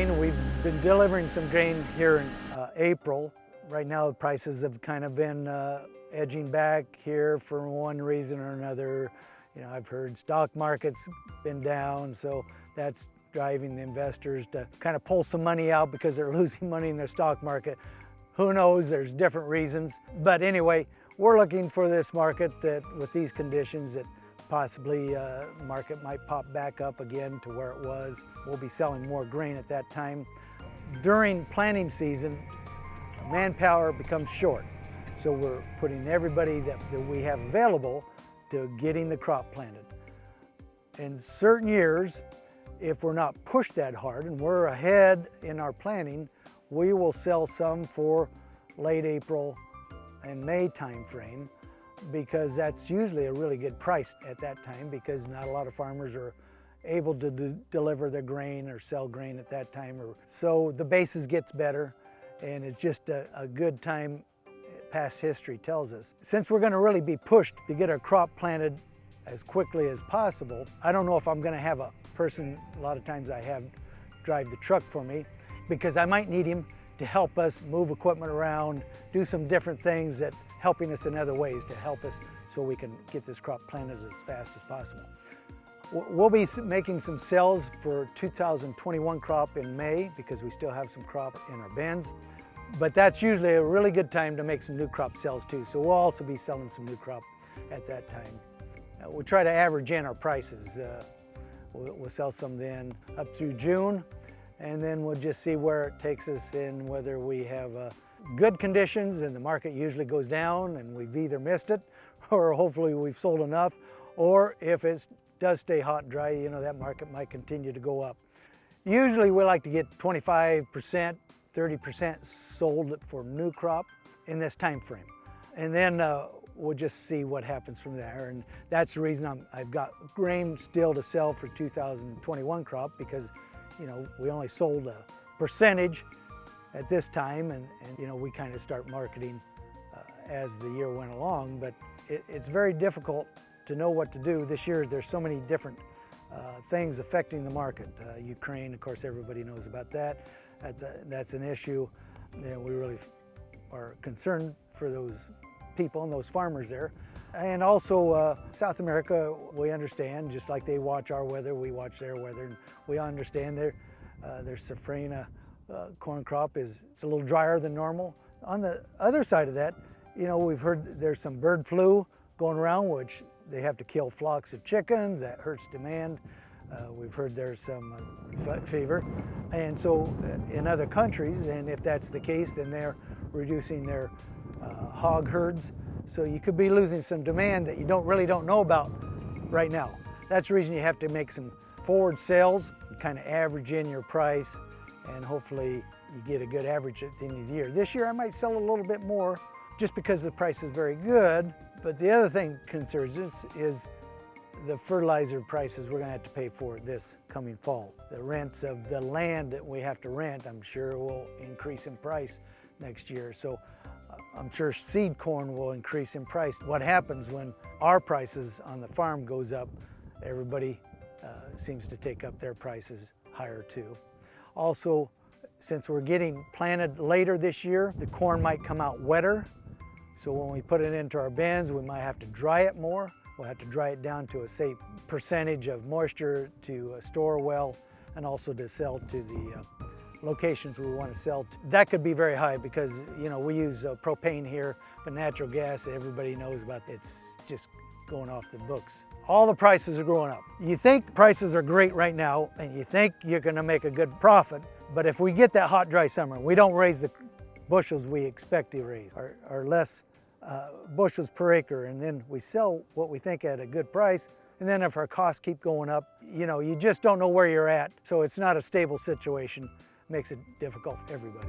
grain. We've been delivering some grain here in April. Right now the prices have kind of been edging back here for one reason or another. You know, I've heard stock market's been down, so that's driving the investors to kind of pull some money out because they're losing money in their stock market. Who knows, there's different reasons. But anyway, we're looking for this market that with these conditions that possibly the market might pop back up again to where it was. We'll be selling more grain at that time. During planting season, manpower becomes short. So we're putting everybody that we have available to getting the crop planted. In certain years, if we're not pushed that hard and we're ahead in our planting, we will sell some for late April and May time frame, because that's usually a really good price at that time, because not a lot of farmers are able to deliver their grain or sell grain at that time. So the basis gets better, and it's just a good time, past history tells us. Since we're going to really be pushed to get our crop planted as quickly as possible, I don't know if I'm going to have a person, a lot of times I have drive the truck for me, because I might need him to help us move equipment around, do some different things that helping us in other ways to help us so we can get this crop planted as fast as possible. We'll be making some sales for 2021 crop in May, because we still have some crop in our bins. But that's usually a really good time to make some new crop sales too. So we'll also be selling some new crop at that time. We'll try to average in our prices. We'll sell some then up through June, and then we'll just see where it takes us and whether we have good conditions and the market usually goes down and we've either missed it or hopefully we've sold enough, or if it does stay hot and dry, you know, that market might continue to go up. Usually we like to get 25%, 30% sold for new crop in this time frame. And then we'll just see what happens from there. And that's the reason I've got grain still to sell for 2021 crop, because, you know, we only sold a percentage at this time, and you know, we kind of start marketing as the year went along. But it's very difficult to know what to do. This year there's so many different things affecting the market. Ukraine, of course, everybody knows about that. That's an issue that we really are concerned for those people and those farmers there. And also South America, we understand, just like they watch our weather, we watch their weather, and we understand their safrinha corn crop it's a little drier than normal. On the other side of that, you know, we've heard there's some bird flu going around, which they have to kill flocks of chickens. That hurts demand. We've heard there's some fever. And so in other countries, and if that's the case, then they're reducing their hog herds. So you could be losing some demand that you really don't know about right now. That's the reason you have to make some forward sales, kind of average in your price, and hopefully you get a good average at the end of the year. This year I might sell a little bit more just because the price is very good. But the other thing concerns us is the fertilizer prices we're going to have to pay for this coming fall. The rents of the land that we have to rent, I'm sure, will increase in price next year. So I'm sure seed corn will increase in price. What happens when our prices on the farm goes up, everybody seems to take up their prices higher too. Also, since we're getting planted later this year, the corn might come out wetter. So when we put it into our bins, we might have to dry it more. We'll have to dry it down to a safe percentage of moisture to store well, and also to sell to the locations we want to sell to. That could be very high because, you know, we use propane here, but natural gas, everybody knows about, it's just going off the books. All the prices are going up. You think prices are great right now, and you think you're going to make a good profit, but if we get that hot, dry summer, we don't raise the bushels we expect to raise, or less bushels per acre, and then we sell what we think at a good price, and then if our costs keep going up, you know, you just don't know where you're at. So it's not a stable situation. Makes it difficult for everybody.